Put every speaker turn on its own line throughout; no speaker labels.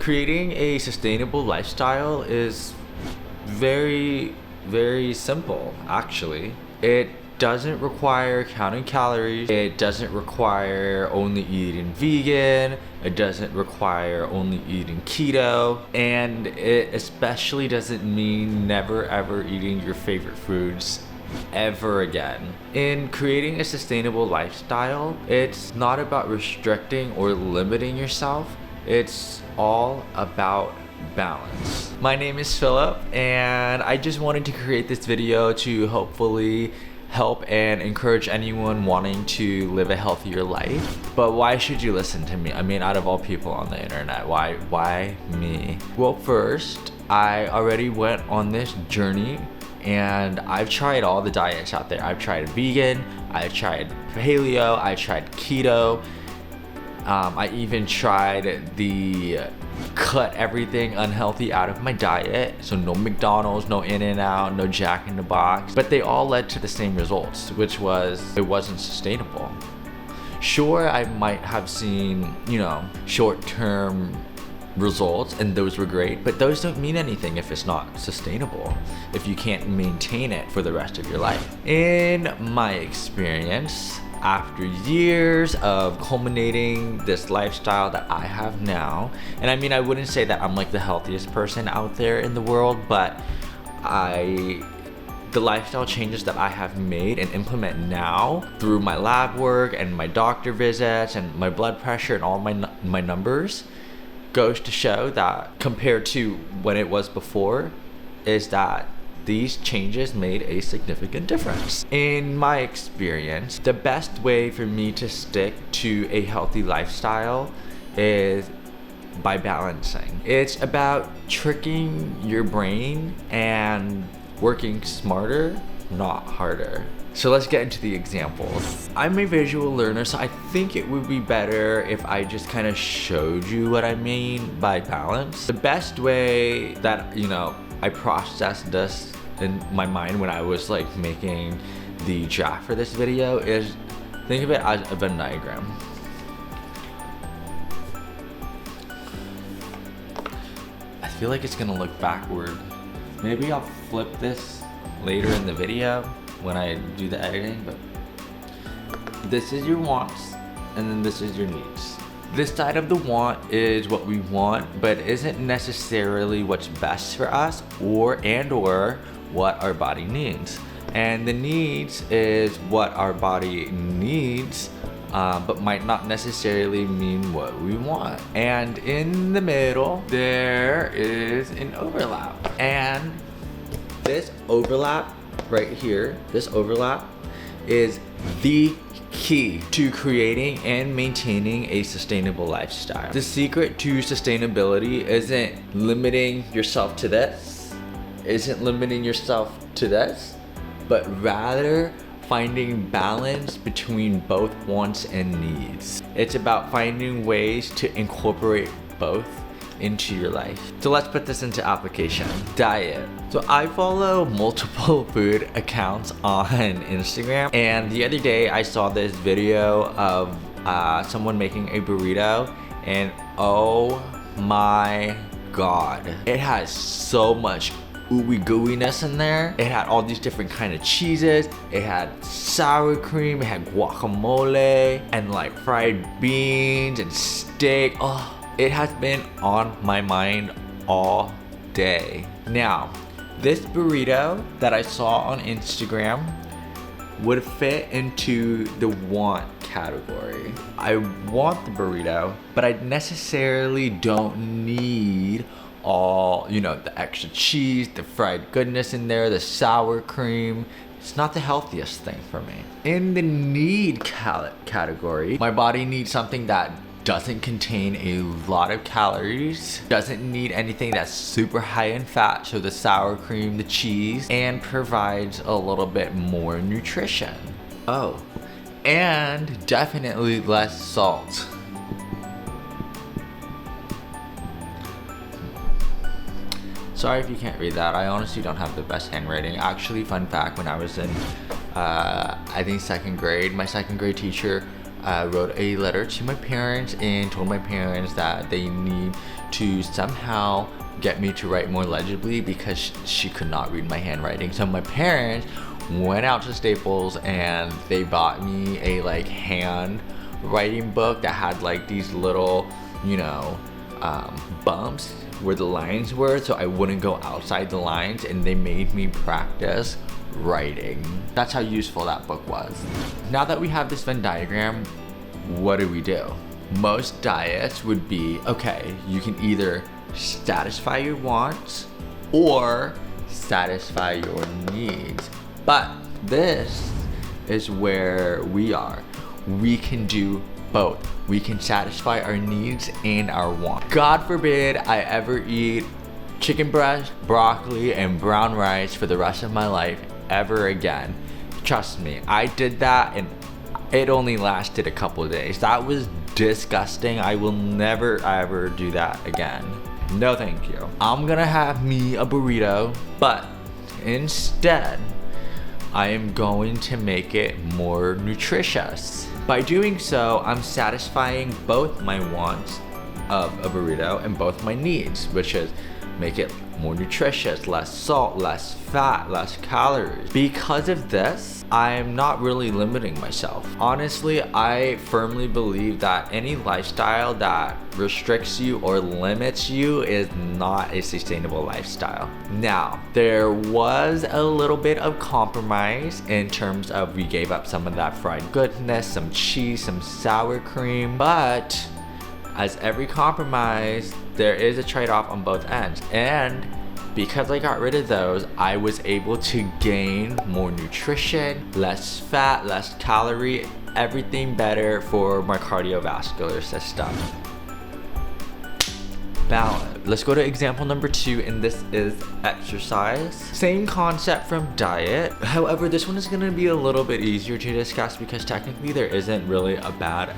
Creating a sustainable lifestyle is very, very simple, actually. It doesn't require counting calories. It doesn't require only eating vegan. It doesn't require only eating keto. And it especially doesn't mean never ever eating your favorite foods ever again. In creating a sustainable lifestyle, it's not about restricting or limiting yourself. It's all about balance. My name is Philip, and I just wanted to create this video to hopefully help and encourage anyone wanting to live a healthier life. But why should you listen to me? I mean, out of all people on the internet, why me? Well, first, I already went on this journey and I've tried all the diets out there. I've tried vegan, I've tried paleo, I tried keto. I even tried the cut everything unhealthy out of my diet. So no McDonald's, no In-N-Out, no Jack in the Box. But they all led to the same results, which was it wasn't sustainable. Sure, I might have seen, short-term results, and those were great, but those don't mean anything if it's not sustainable, if you can't maintain it for the rest of your life. In my experience, after years of culminating this lifestyle that I have now, and I mean, I wouldn't say that I'm like the healthiest person out there in the world, but the lifestyle changes that I have made and implement now through my lab work and my doctor visits and my blood pressure and all my numbers goes to show that compared to when it was before, is that these changes made a significant difference. In my experience, the best way for me to stick to a healthy lifestyle is by balancing. It's about tricking your brain and working smarter, not harder. So let's get into the examples. I'm a visual learner, so I think it would be better if I just kind of showed you what I mean by balance. The best way that, I processed this in my mind when I was like making the draft for this video is think of it as a Venn diagram. I feel like it's gonna look backward. Maybe I'll flip this later in the video when I do the editing, but this is your wants and then this is your needs. This side of the want is what we want, but isn't necessarily what's best for us or what our body needs. And the needs is what our body needs, but might not necessarily mean what we want. And in the middle, there is an overlap. And this overlap right here, this overlap is the key to creating and maintaining a sustainable lifestyle. The secret to sustainability isn't limiting yourself to this, but rather finding balance between both wants and needs. It's about finding ways to incorporate both into your life. So let's put this into application. Diet. So I follow multiple food accounts on Instagram, and the other day I saw this video of someone making a burrito, and oh my god, it has so much ooey gooiness in there. It had all these different kind of cheeses. It had sour cream, it had guacamole, and like fried beans and steak. Oh, it has been on my mind all day. Now, this burrito that I saw on Instagram would fit into the want category. I want the burrito, but I necessarily don't need all, the extra cheese, the fried goodness in there, the sour cream. It's not the healthiest thing for me. In the need category, my body needs something that doesn't contain a lot of calories, doesn't need anything that's super high in fat, so the sour cream, the cheese, and provides a little bit more nutrition. Oh, and definitely less salt. Sorry if you can't read that. I honestly don't have the best handwriting. Actually, fun fact, when I was in, I think second grade, my second grade teacher I wrote a letter to my parents and told my parents that they need to somehow get me to write more legibly because she could not read my handwriting. So my parents went out to Staples and they bought me a like hand writing book that had like these little, bumps where the lines were, so I wouldn't go outside the lines, and they made me practice writing. That's how useful that book was. Now that we have this Venn diagram, what do? Most diets would be, okay, you can either satisfy your wants or satisfy your needs. But this is where we are. We can do both. We can satisfy our needs and our wants. God forbid I ever eat chicken breast, broccoli, and brown rice for the rest of my life ever again. Trust me, I did that and it only lasted a couple of days. That was disgusting. I will never ever do that again. No thank you. I'm gonna have me a burrito, but instead I am going to make it more nutritious. By doing so, I'm satisfying both my wants of a burrito and both my needs, which is make it more nutritious, less salt, less fat, less calories. Because of this, I'm not really limiting myself. Honestly, I firmly believe that any lifestyle that restricts you or limits you is not a sustainable lifestyle. Now, there was a little bit of compromise in terms of we gave up some of that fried goodness, some cheese, some sour cream, but as every compromise, there is a trade-off on both ends. And because I got rid of those, I was able to gain more nutrition, less fat, less calorie, everything better for my cardiovascular system. Balance. Let's go to example number 2, and this is exercise. Same concept from diet. However, this one is gonna be a little bit easier to discuss because technically there isn't really a bad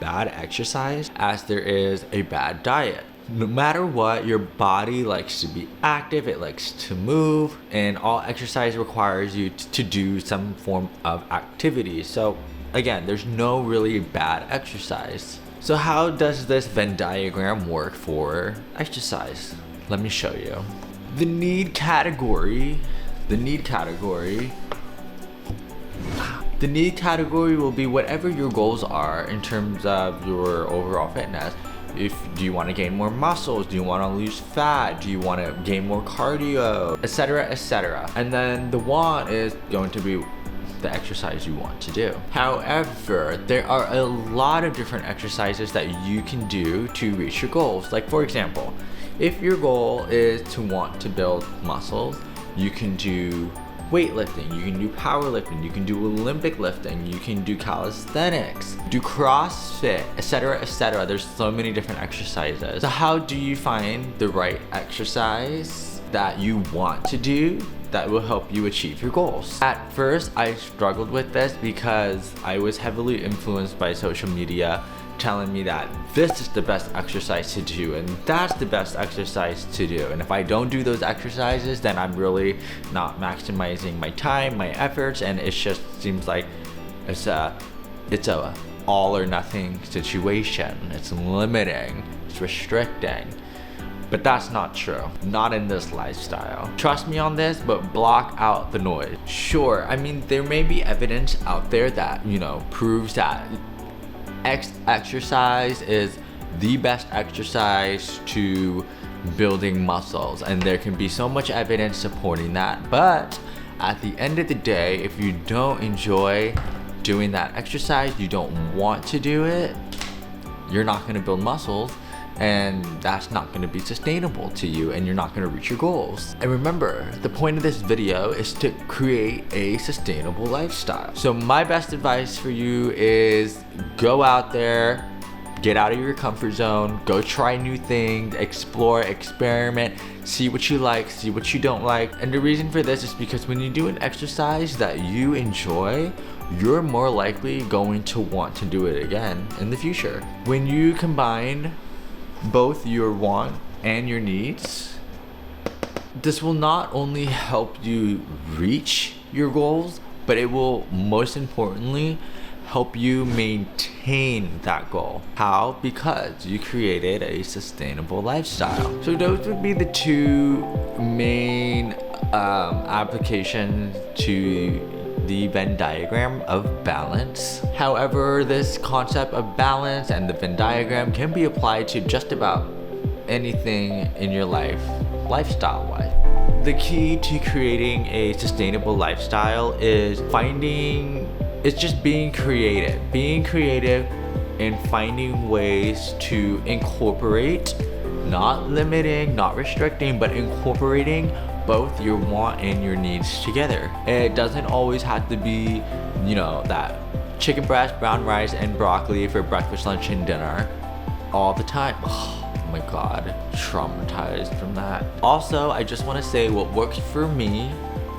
exercise as there is a bad diet. No matter what, your body likes to be active, it likes to move, and all exercise requires you to do some form of activity. So again, there's no really bad exercise. So how does this Venn diagram work for exercise? Let me show you. The need category will be whatever your goals are in terms of your overall fitness. Do you want to gain more muscles? Do you want to lose fat? Do you want to gain more cardio? Etc, etc. And then the want is going to be the exercise you want to do. However, there are a lot of different exercises that you can do to reach your goals. Like for example, if your goal is to want to build muscles, you can do weightlifting, you can do powerlifting, you can do Olympic lifting, you can do calisthenics, do CrossFit, etc, etc. There's so many different exercises. So how do you find the right exercise that you want to do that will help you achieve your goals? At first, I struggled with this because I was heavily influenced by social media telling me that this is the best exercise to do and that's the best exercise to do, and if I don't do those exercises, then I'm really not maximizing my time, my efforts, and it just seems like it's a all or nothing situation. It's limiting, it's restricting. But that's not true. Not in this lifestyle. Trust me on this, but block out the noise. Sure, I mean, there may be evidence out there that, proves that exercise is the best exercise to building muscles, and there can be so much evidence supporting that. But at the end of the day, if you don't enjoy doing that exercise, you don't want to do it, you're not going to build muscles, and that's not going to be sustainable to you, and you're not going to reach your goals. And remember, the point of this video is to create a sustainable lifestyle. So my best advice for you is go out there, get out of your comfort zone, go try new things, explore, experiment, see what you like, see what you don't like. And the reason for this is because when you do an exercise that you enjoy, you're more likely going to want to do it again in the future. When you combine both your want and your needs, this will not only help you reach your goals, but it will most importantly help you maintain that goal. How? Because you created a sustainable lifestyle. So those would be the two main applications to the Venn diagram of balance. However, this concept of balance and the Venn diagram can be applied to just about anything in your life, lifestyle-wise. The key to creating a sustainable lifestyle is just being creative and finding ways to incorporate, not limiting, not restricting, but incorporating both your want and your needs together. It doesn't always have to be, that chicken breast, brown rice, and broccoli for breakfast, lunch, and dinner all the time. Oh my god, traumatized from that. Also, I just want to say what works for me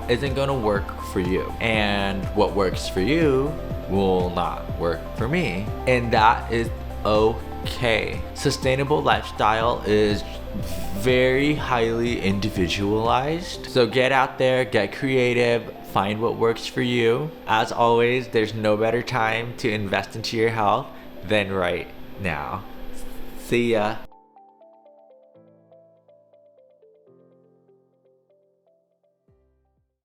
isn't gonna work for you, and what works for you will not work for me, and that is okay. Sustainable lifestyle is very highly individualized. So get out there, get creative, find what works for you. As always, there's no better time to invest into your health than right now. See ya.